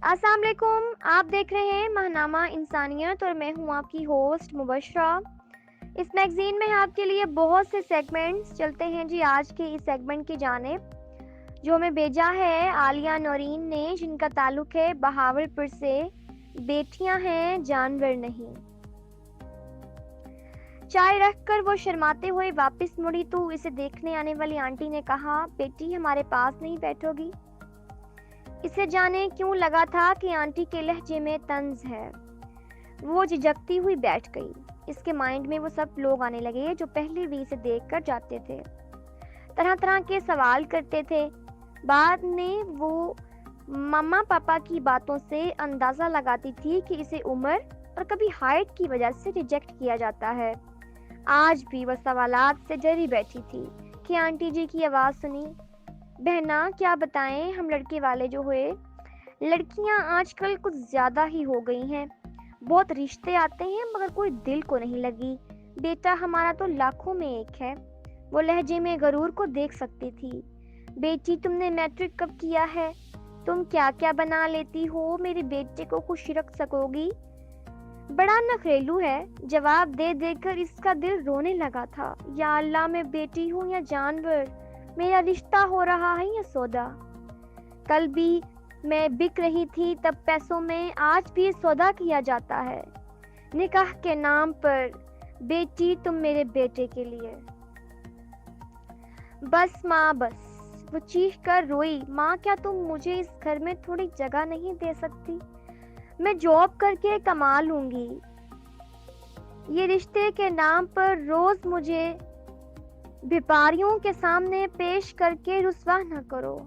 السلام علیکم، آپ دیکھ رہے ہیں ماہنامہ انسانیت اور میں ہوں آپ کی ہوسٹ مبشرہ۔ اس میگزین میں آپ کے لیے بہت سے سیگمنٹس چلتے ہیں جی۔ آج کے اس سیگمنٹ کی جانب جو ہمیں بھیجا ہے عالیہ نورین نے، جن کا تعلق ہے بہاولپور سے۔ بیٹیاں ہیں جانور نہیں۔ چائے رکھ کر وہ شرماتے ہوئے واپس مڑی تو اسے دیکھنے آنے والی آنٹی نے کہا، بیٹی ہمارے پاس نہیں بیٹھو گی؟ اسے جانے کیوں لگا تھا کہ آنٹی کے لہجے میں طنز ہے۔ وہ جھجکتی ہوئی بیٹھ گئی۔ اس کے مائنڈ میں وہ سب لوگ آنے لگے جو پہلے بھی اسے دیکھ کر جاتے تھے، طرح طرح کے سوال کرتے تھے۔ بعد میں وہ ماما پاپا کی باتوں سے اندازہ لگاتی تھی کہ اسے عمر اور کبھی ہائٹ کی وجہ سے ریجیکٹ کیا جاتا ہے۔ آج بھی وہ سوالات سے ڈری بیٹھی تھی کہ آنٹی جی کی آواز سنی، بہنا کیا بتائیں ہم لڑکے والے جو ہوئے، لڑکیاں آج کل کچھ زیادہ ہی ہو گئی ہیں، بہت رشتے آتے ہیں مگر کوئی دل کو نہیں لگی، بیٹا ہمارا تو لاکھوں میں ایک ہے۔ وہ لہجے میں غرور کو دیکھ سکتی تھی۔ بیٹی تم نے میٹرک کب کیا ہے؟ تم کیا کیا بنا لیتی ہو؟ میرے بیٹے کو خوش رکھ سکو گی؟ بڑا نخریلو ہے۔ جواب دے دے کر اس کا دل رونے لگا تھا۔ یا اللہ، میں بیٹی ہوں یا جانور؟ میرا رشتہ ہو رہا ہے یا سودا؟ کل بھی میں بک رہی تھی تب پیسوں میں، آج بھی سودا کیا جاتا ہے نکاح کے نام پر۔ بیٹی تم میرے بیٹے کے لیے۔ بس ماں بس، وہ چیخ کر روئی۔ ماں کیا تم مجھے اس گھر میں تھوڑی جگہ نہیں دے سکتی؟ میں جاب کر کے کما لوں گی۔ یہ رشتے کے نام پر روز مجھے بھپاریوں کے سامنے پیش کر کے رسوا نہ کرو۔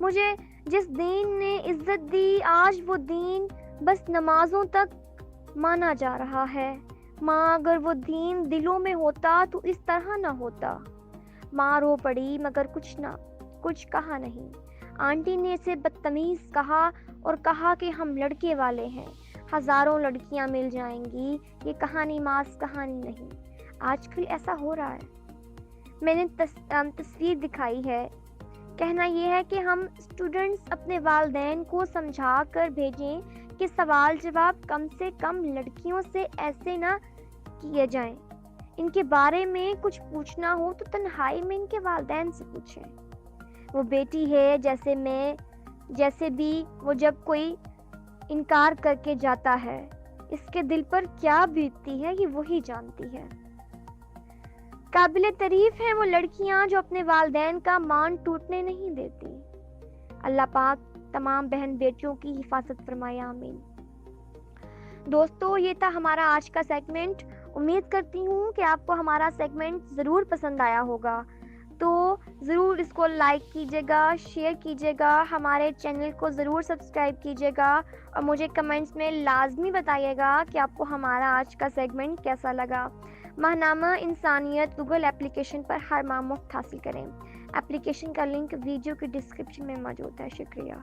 مجھے جس دین نے عزت دی، آج وہ دین بس نمازوں تک مانا جا رہا ہے۔ ماں اگر وہ دین دلوں میں ہوتا تو اس طرح نہ ہوتا۔ ماں رو پڑی مگر کچھ کہا نہیں۔ آنٹی نے اسے بدتمیز کہا اور کہا کہ ہم لڑکے والے ہیں، ہزاروں لڑکیاں مل جائیں گی، یہ کہانی ماس کہانی نہیں۔ آج کل ایسا ہو رہا ہے۔ میں نے تصویر دکھائی ہے۔ کہنا یہ ہے کہ ہم اسٹوڈنٹس اپنے والدین کو سمجھا کر بھیجیں کہ سوال جواب کم سے کم لڑکیوں سے ایسے نہ کیے جائیں۔ ان کے بارے میں کچھ پوچھنا ہو تو تنہائی میں ان کے والدین سے پوچھیں۔ وہ بیٹی ہے جیسے بھی وہ جب کوئی انکار کر کے جاتا ہے، اس کے دل پر کیا بیتتی ہے یہ وہی جانتی ہے۔ قابل تعریف ہیں وہ لڑکیاں جو اپنے والدین کا مان ٹوٹنے نہیں دیتی۔ اللہ پاک تمام بہن بیٹیوں کی حفاظت فرمائے، آمین۔ دوستو، یہ تھا ہمارا آج کا سیگمنٹ۔ امید کرتی ہوں کہ آپ کو ہمارا سیگمنٹ ضرور پسند آیا ہوگا، تو ضرور اس کو لائک کیجیے گا، شیئر کیجیے گا، ہمارے چینل کو ضرور سبسکرائب کیجیے گا اور مجھے کمنٹس میں لازمی بتائیے گا کہ آپ کو ہمارا آج کا سیگمنٹ کیسا لگا۔ ماہنامہ انسانیت گوگل اپلیکیشن پر ہر ماہ مفت حاصل کریں۔ اپلیکیشن کا لنک ویڈیو کی ڈسکرپشن میں موجود ہے۔ شکریہ۔